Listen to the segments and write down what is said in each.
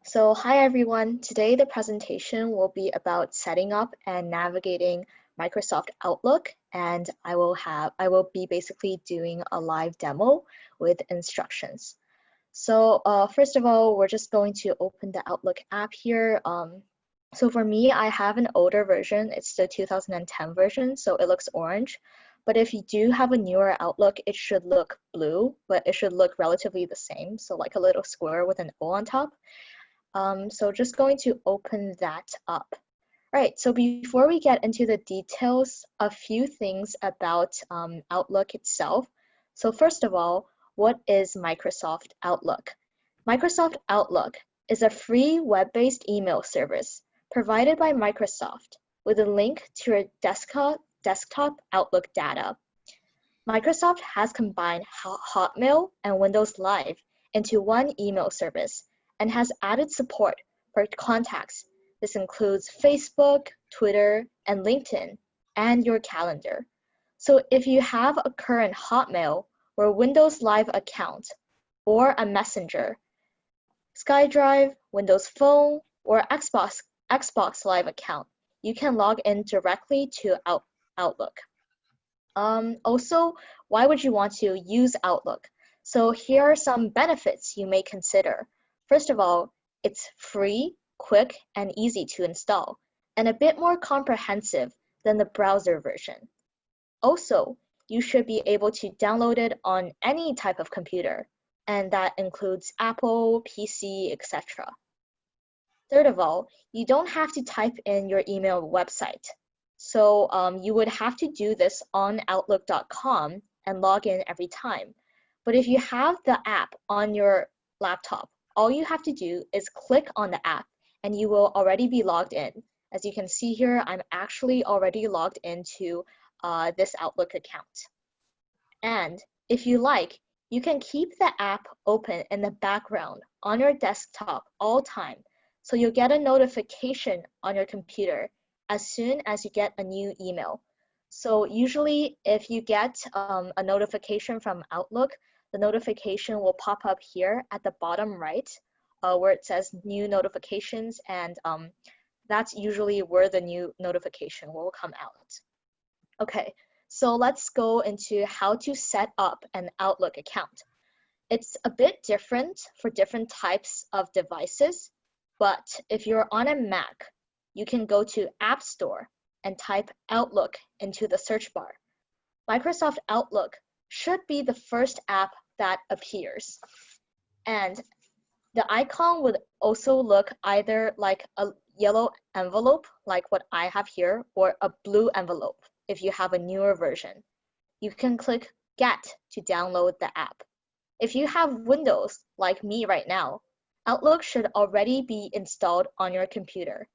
So hi everyone, today the presentation will be about setting up and navigating Microsoft Outlook, and I will be basically doing a live demo with instructions. So first of all, we're just going to open the Outlook app here. So for me, I have an older version. It's the 2010 version, so it looks orange. But if you do have a newer Outlook, it should look blue, but it should look relatively the same. So like a little square with an O on top. So just going to open that up. Right, so before we get into the details, a few things about Outlook itself. So first of all, what is Microsoft Outlook? Microsoft Outlook is a free web-based email service provided by Microsoft with a link to your desktop Outlook data. Microsoft has combined Hotmail and Windows Live into one email service and has added support for contacts. This includes Facebook, Twitter, and LinkedIn, and your calendar. So if you have a current Hotmail or Windows Live account, or a Messenger, SkyDrive, Windows Phone, or Xbox Live account, you can log in directly to Outlook. Also, why would you want to use Outlook? So here are some benefits you may consider. First of all, it's free, quick, and easy to install, and a bit more comprehensive than the browser version. Also, you should be able to download it on any type of computer, and that includes Apple, PC, etc. Third of all, you don't have to type in your email website. So you would have to do this on Outlook.com and log in every time. But if you have the app on your laptop, all you have to do is click on the app and you will already be logged in. As you can see here, I'm actually already logged into this Outlook account. And if you like, you can keep the app open in the background on your desktop all time. So you'll get a notification on your computer as soon as you get a new email. So usually if you get a notification from Outlook, the notification will pop up here at the bottom right where it says new notifications, and that's usually where the new notification will come out. Okay, so let's go into how to set up an Outlook account. It's a bit different for different types of devices, but if you're on a Mac, you can go to App Store and type Outlook into the search bar. Microsoft Outlook should be the first app that appears. And the icon would also look either like a yellow envelope, like what I have here, or a blue envelope if you have a newer version. You can click Get to download the app. If you have Windows, like me right now, Outlook should already be installed on your computer.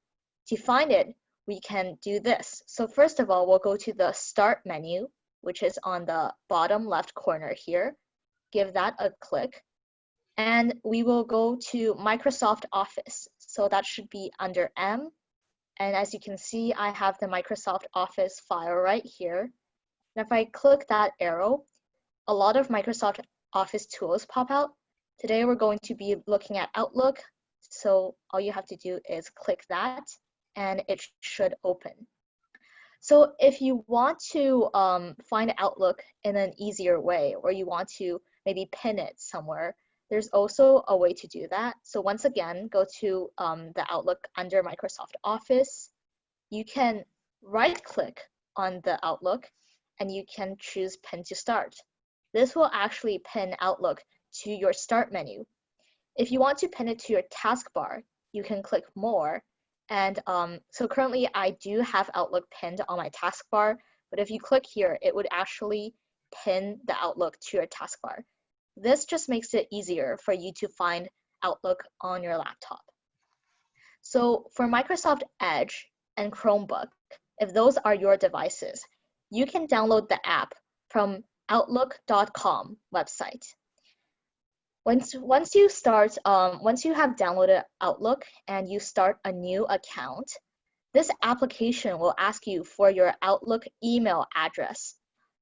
To find it, we can do this. So first of all, we'll go to the Start menu, which is on the bottom left corner here. Give that a click. And we will go to Microsoft Office. So that should be under M. And as you can see, I have the Microsoft Office file right here. And if I click that arrow, a lot of Microsoft Office tools pop out. Today we're going to be looking at Outlook. So all you have to do is click that and it should open. So if you want to find Outlook in an easier way, or you want to maybe pin it somewhere, there's also a way to do that. So once again, go to the Outlook under Microsoft Office. You can right-click on the Outlook and you can choose Pin to Start. This will actually pin Outlook to your Start menu. If you want to pin it to your taskbar, you can click More. And so currently I do have Outlook pinned on my taskbar, but if you click here, it would actually pin the Outlook to your taskbar. This just makes it easier for you to find Outlook on your laptop. So for Microsoft Edge and Chromebook, if those are your devices, you can download the app from Outlook.com website. Once you have downloaded Outlook and you start a new account, this application will ask you for your Outlook email address.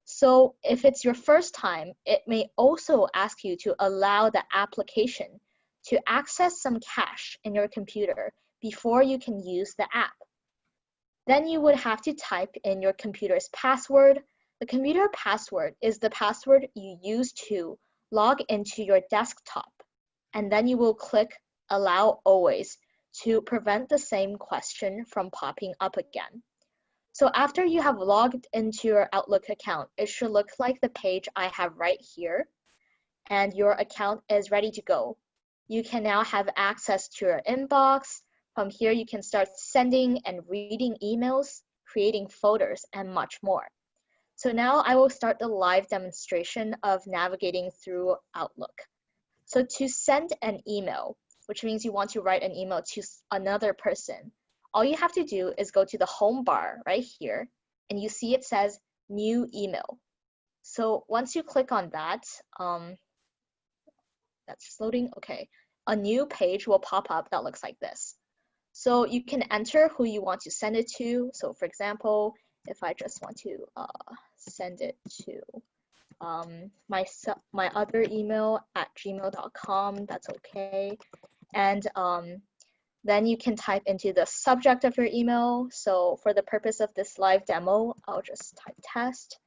So if it's your first time, it may also ask you to allow the application to access some cache in your computer before you can use the app. Then you would have to type in your computer's password. The computer password is the password you use to log into your desktop. And then you will click Allow Always to prevent the same question from popping up again. So after you have logged into your Outlook account, it should look like the page I have right here, and your account is ready to go. You can now have access to your inbox. From here, you can start sending and reading emails, creating folders, and much more. So now I will start the live demonstration of navigating through Outlook. So to send an email, which means you want to write an email to another person, all you have to do is go to the home bar right here, and you see it says New Email. So once you click on that, that's just loading, okay. A new page will pop up that looks like this. So you can enter who you want to send it to. So for example, if I just want to send it to my other email at gmail.com, that's okay. And then you can type into the subject of your email. So for the purpose of this live demo, I'll just type test.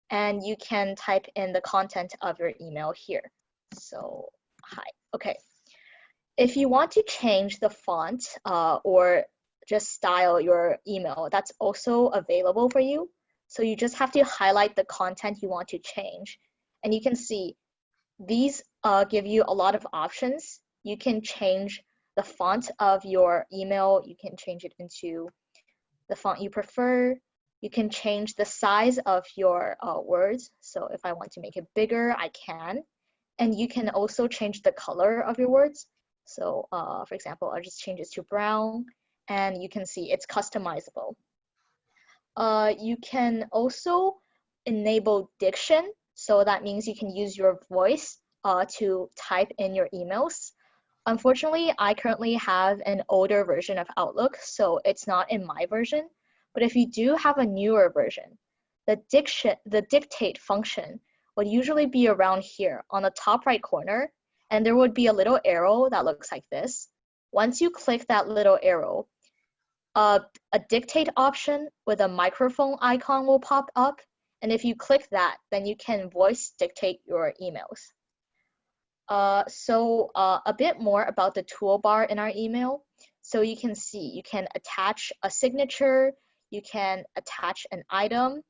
And you can type in the content of your email here. So, hi, okay. If you want to change the font or just style your email, that's also available for you. So you just have to highlight the content you want to change. And you can see these give you a lot of options. You can change the font of your email. You can change it into the font you prefer. You can change the size of your words. So if I want to make it bigger, I can. And you can also change the color of your words. So for example, I'll just change it to brown, and you can see it's customizable. You can also enable diction. So that means you can use your voice to type in your emails. Unfortunately, I currently have an older version of Outlook, so it's not in my version. But if you do have a newer version, the dictate function would usually be around here on the top right corner, and there would be a little arrow that looks like this. Once you click that little arrow, a dictate option with a microphone icon will pop up, and if you click that, then you can voice dictate your emails. A bit more about the toolbar in our email. So you can see, you can attach a signature, you can attach an item,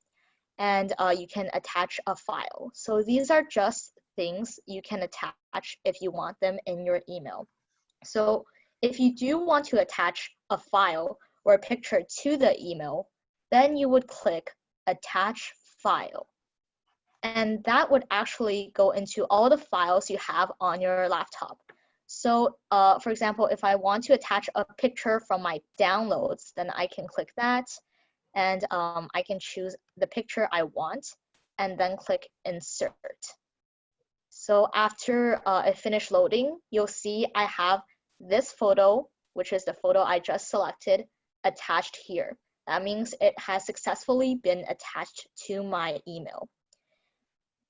and you can attach a file. So these are just things you can attach if you want them in your email. So if you do want to attach a file or a picture to the email, then you would click Attach File. And that would actually go into all the files you have on your laptop. So for example, if I want to attach a picture from my downloads, then I can click that, and I can choose the picture I want, and then click Insert. So after it finished loading, you'll see I have this photo, which is the photo I just selected, attached here. That means it has successfully been attached to my email.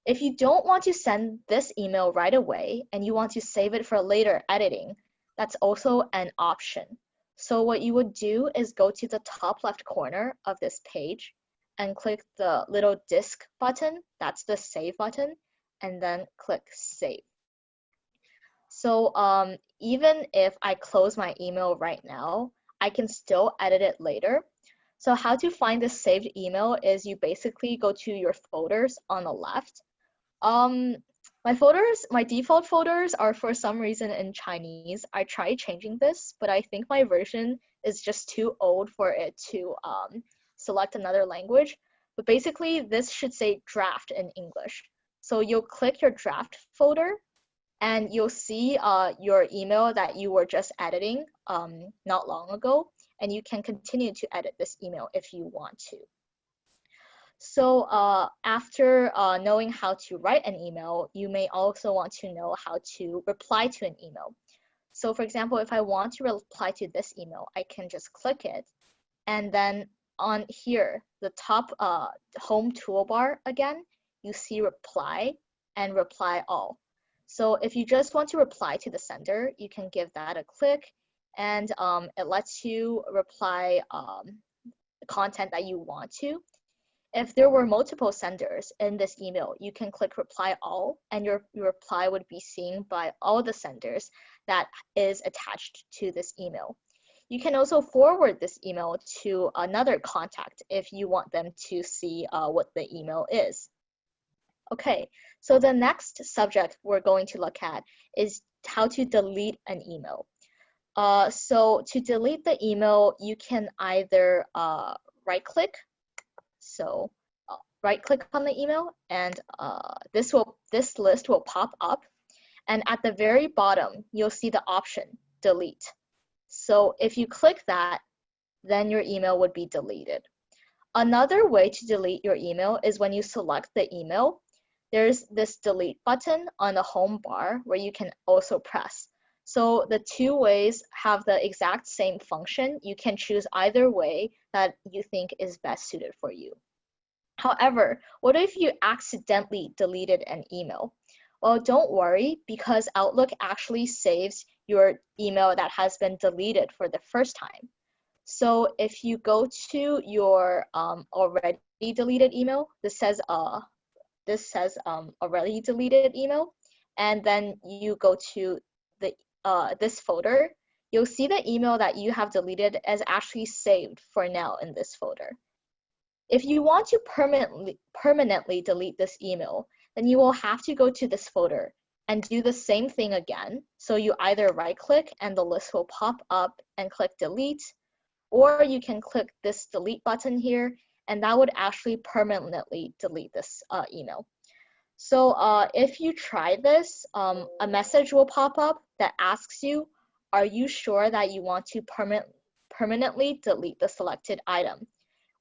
If you don't want to send this email right away and you want to save it for later editing, that's also an option. So what you would do is go to the top left corner of this page and click the little disk button, that's the save button, and then click save. So even if I close my email right now, I can still edit it later. So how to find the saved email is you basically go to your folders on the left. My default folders are for some reason in Chinese. I tried changing this, but I think my version is just too old for it to select another language. But basically, this should say draft in English. So you'll click your draft folder, and you'll see your email that you were just editing not long ago, and you can continue to edit this email if you want to. So after knowing how to write an email, you may also want to know how to reply to an email. So for example, if I want to reply to this email, I can just click it. And then on here, the top home toolbar again, you see reply and reply all. So if you just want to reply to the sender, you can give that a click, and it lets you reply the content that you want to. If there were multiple senders in this email, you can click reply all, and your reply would be seen by all the senders that is attached to this email. You can also forward this email to another contact if you want them to see what the email is. Okay, so the next subject we're going to look at is how to delete an email. So to delete the email, you can either right-click. So right-click on the email, and this list will pop up. And at the very bottom, you'll see the option delete. So if you click that, then your email would be deleted. Another way to delete your email is when you select the email, there's this delete button on the home bar where you can also press. So the two ways have the exact same function. You can choose either way that you think is best suited for you. However, what if you accidentally deleted an email? Well, don't worry, because Outlook actually saves your email that has been deleted for the first time. So if you go to your already deleted email, this says already deleted email, and then you go to the this folder, you'll see the email that you have deleted is actually saved for now in this folder. If you want to permanently delete this email, then you will have to go to this folder and do the same thing again. So you either right-click and the list will pop up and click delete, or you can click this delete button here, and that would actually permanently delete this email. So if you try this, a message will pop up that asks you, are you sure that you want to permanently delete the selected item?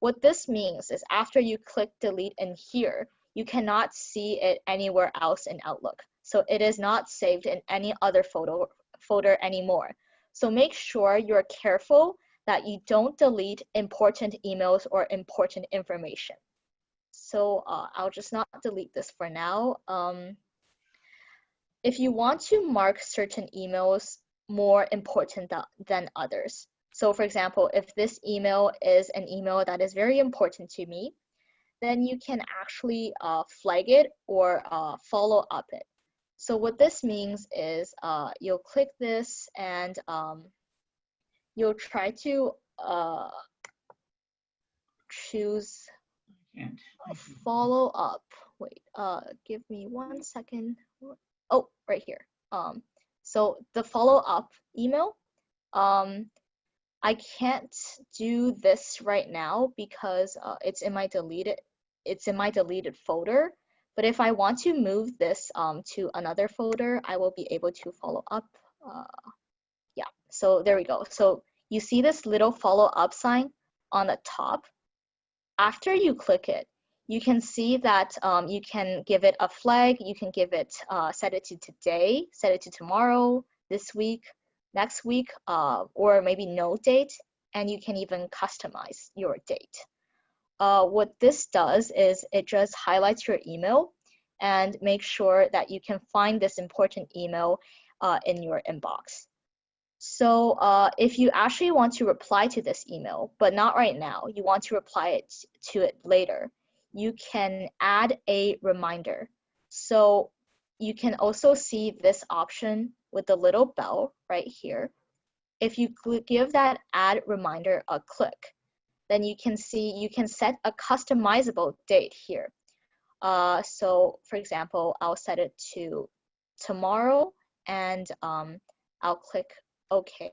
What this means is after you click delete in here, you cannot see it anywhere else in Outlook. So it is not saved in any other folder anymore. So make sure you're careful that you don't delete important emails or important information. So I'll just not delete this for now. If you want to mark certain emails more important than others, so for example, if this email is an email that is very important to me, then you can actually flag it or follow up it. So what this means is you'll click this and you'll try to choose follow up. Wait, give me 1 second. Oh, right here. So the follow up email, I can't do this right now because it's in my deleted folder. But if I want to move this to another folder, I will be able to follow up. Yeah, so there we go. So you see this little follow up sign on the top. After you click it, you can see that you can give it a flag, you can give it, set it to today, set it to tomorrow, this week, next week, or maybe no date, and you can even customize your date. What this does is it just highlights your email and make sure that you can find this important email in your inbox. So if you actually want to reply to this email, but not right now, you want to reply to it later, you can add a reminder. So you can also see this option with the little bell right here. If you give that add reminder a click, then you can see you can set a customizable date here. So for example, I'll set it to tomorrow, and I'll click OK,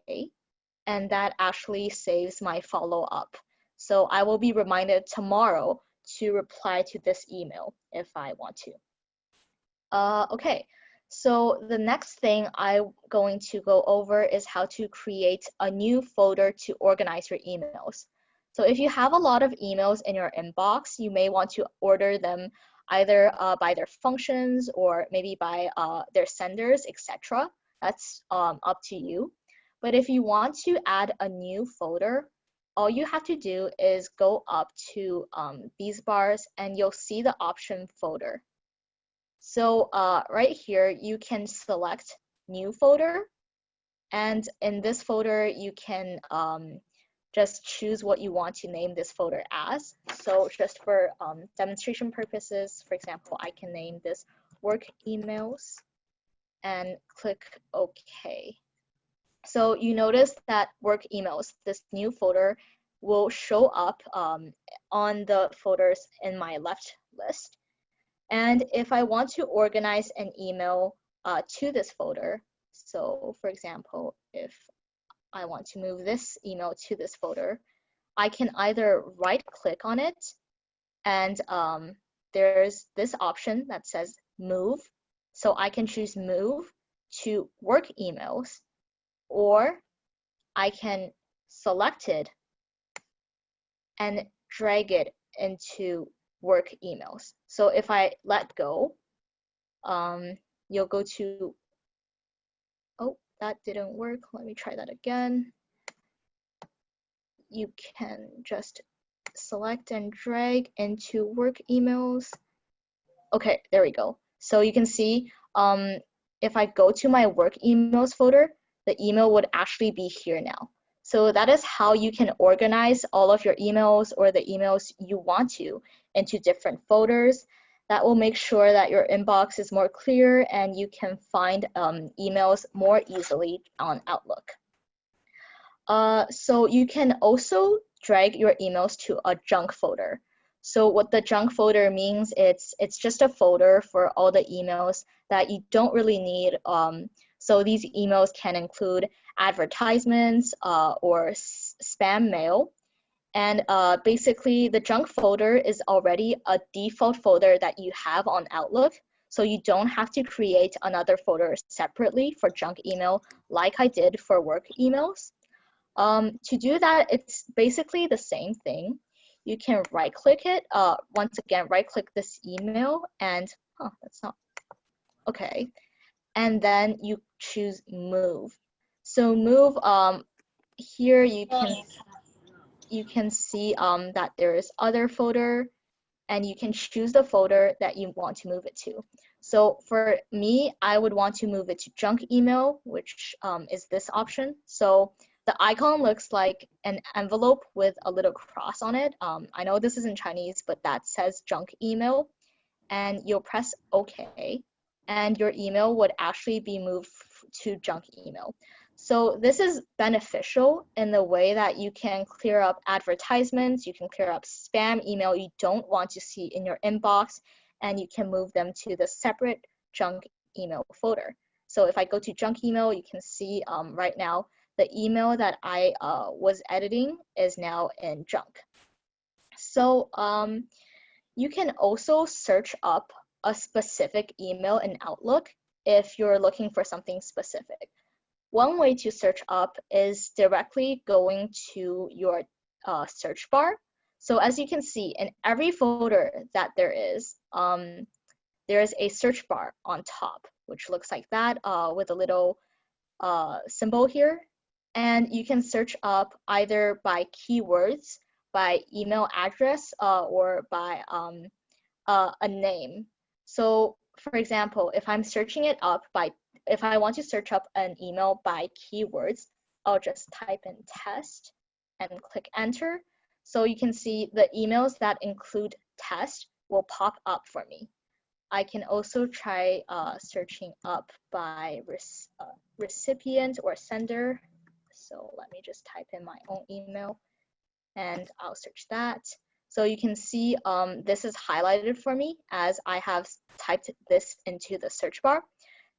and that actually saves my follow-up. So I will be reminded tomorrow to reply to this email if I want to. Okay, so the next thing I'm going to go over is how to create a new folder to organize your emails. So if you have a lot of emails in your inbox, you may want to order them either by their functions or maybe by their senders, etc. That's up to you. But if you want to add a new folder, all you have to do is go up to these bars and you'll see the option folder. So right here, you can select new folder. And in this folder, you can just choose what you want to name this folder as. So just for demonstration purposes, for example, I can name this work emails and click OK. So you notice that work emails, this new folder, will show up on the folders in my left list. And if I want to organize an email to this folder, so for example, if I want to move this email to this folder, I can either right click on it and there's this option that says move. So I can choose move to work emails, or I can select it and drag it into work emails. So if I let go, you'll go to, oh, that didn't work. Let me try that again. You can just select and drag into work emails. Okay, there we go. So you can see if I go to my work emails folder, the email would actually be here now. So that is how you can organize all of your emails or the emails you want to into different folders. That will make sure that your inbox is more clear and you can find emails more easily on Outlook. So you can also drag your emails to a junk folder. So what the junk folder means, it's just a folder for all the emails that you don't really need. So these emails can include advertisements or spam mail. And basically, the junk folder is already a default folder that you have on Outlook. So you don't have to create another folder separately for junk email like I did for work emails. To do that, it's basically the same thing. You can right click it. Once again, right click this email and, that's not, okay. And then you choose move. So move, here you can see that there is other folder and you can choose the folder that you want to move it to. So for me, I would want to move it to junk email, which is this option. So the icon looks like an envelope with a little cross on it. I know this is in Chinese, but that says junk email. And you'll press OK, and your email would actually be moved to junk email. So this is beneficial in the way that you can clear up advertisements, you can clear up spam email you don't want to see in your inbox, and you can move them to the separate junk email folder. So if I go to junk email, you can see right now the email that I was editing is now in junk. So you can also search up a specific email in Outlook if you're looking for something specific. One way to search up is directly going to your search bar. So as you can see, in every folder that there is a search bar on top, which looks like that with a little symbol here. And you can search up either by keywords, by email address, or by a name. So for example, if I'm searching it up if I want to search up an email by keywords, I'll just type in test and click enter. So you can see the emails that include test will pop up for me. I can also try searching up by recipient or sender. So let me just type in my own email and I'll search that. So you can see this is highlighted for me as I have typed this into the search bar.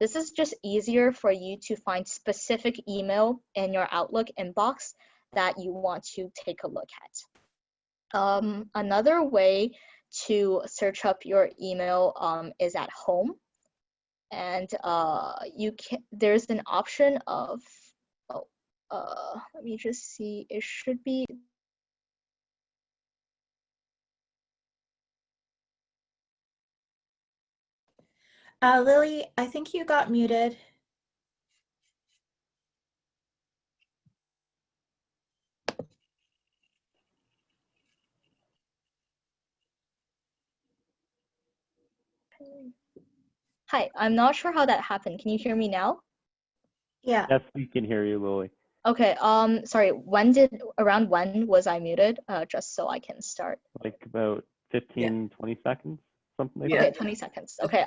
This is just easier for you to find specific email in your Outlook inbox that you want to take a look at. Another way to search up your email is at home. And there's an option of, let me just see, it should be Lily, I think you got muted. Hi, I'm not sure how that happened. Can you hear me now? Yeah. Yes, we can hear you, Lily. Okay, sorry, around when was I muted? Just so I can start. Like about 15, 20 seconds, something like Okay, that. 20 seconds. Okay,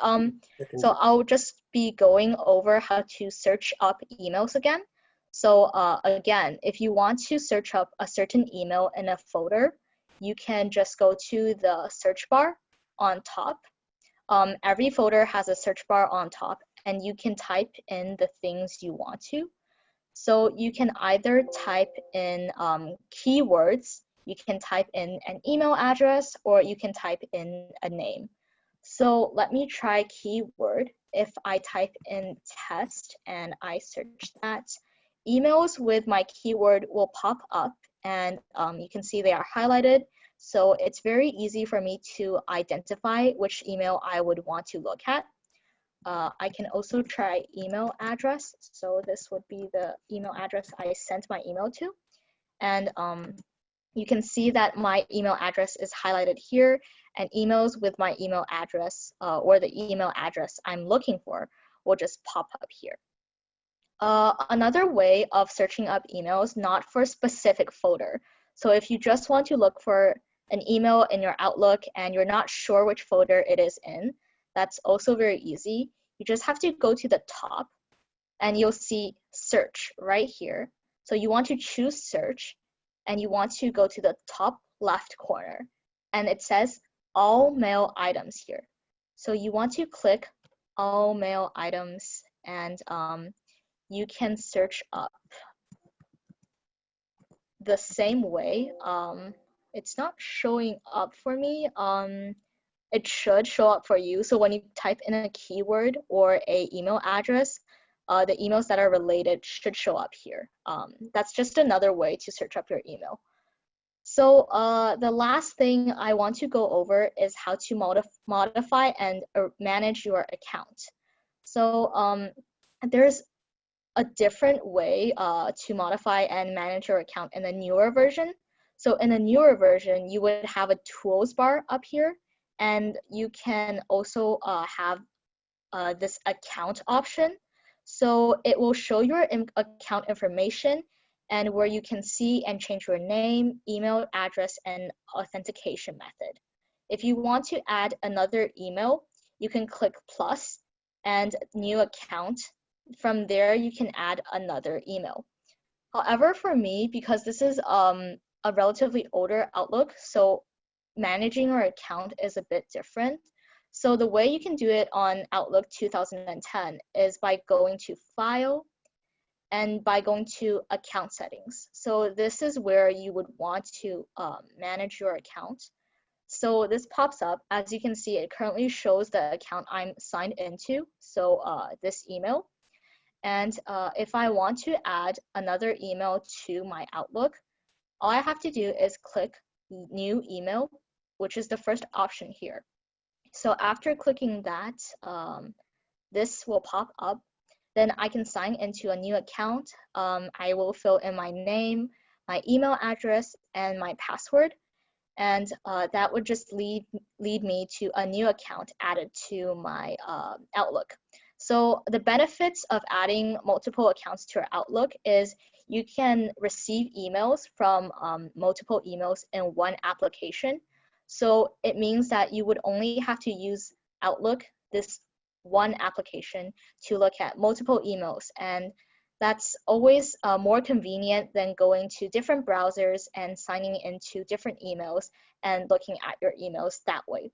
so I'll just be going over how to search up emails again. So again, if you want to search up a certain email in a folder, you can just go to the search bar on top. Every folder has a search bar on top, and you can type in the things you want to. So you can either type in keywords, you can type in an email address, or you can type in a name. So let me try keyword. If I type in test and I search that, emails with my keyword will pop up, and you can see they are highlighted. So it's very easy for me to identify which email I would want to look at. I can also try email address. So this would be the email address I sent my email to. And you can see that my email address is highlighted here, and emails with my email address or the email address I'm looking for will just pop up here. Another way of searching up emails, not for a specific folder. So if you just want to look for an email in your Outlook and you're not sure which folder it is in, that's also very easy. You just have to go to the top and you'll see search right here. So you want to choose search and you want to go to the top left corner, and it says all mail items here. So you want to click all mail items, and you can search up the same way. It's not showing up for me. It should show up for you. So when you type in a keyword or a email address, the emails that are related should show up here. That's just another way to search up your email. So the last thing I want to go over is how to modify and manage your account. So there's a different way to modify and manage your account in the newer version. So in the newer version, you would have a tools bar up here, and you can also have this account option. So it will show your account information and where you can see and change your name, email address, and authentication method. If you want to add another email, you can click plus and new account. From there, you can add another email. However, for me, because this is a relatively older Outlook, so managing our account is a bit different. So the way you can do it on Outlook 2010 is by going to File and by going to Account Settings. So this is where you would want to manage your account. So this pops up. As you can see, it currently shows the account I'm signed into, so this email. And if I want to add another email to my Outlook, all I have to do is click New Email, which is the first option here. So after clicking that, this will pop up. Then I can sign into a new account. I will fill in my name, my email address, and my password. And that would just lead me to a new account added to my Outlook. So the benefits of adding multiple accounts to your Outlook is you can receive emails from multiple emails in one application. So it means that you would only have to use Outlook, this one application, to look at multiple emails. And that's always more convenient than going to different browsers and signing into different emails and looking at your emails that way.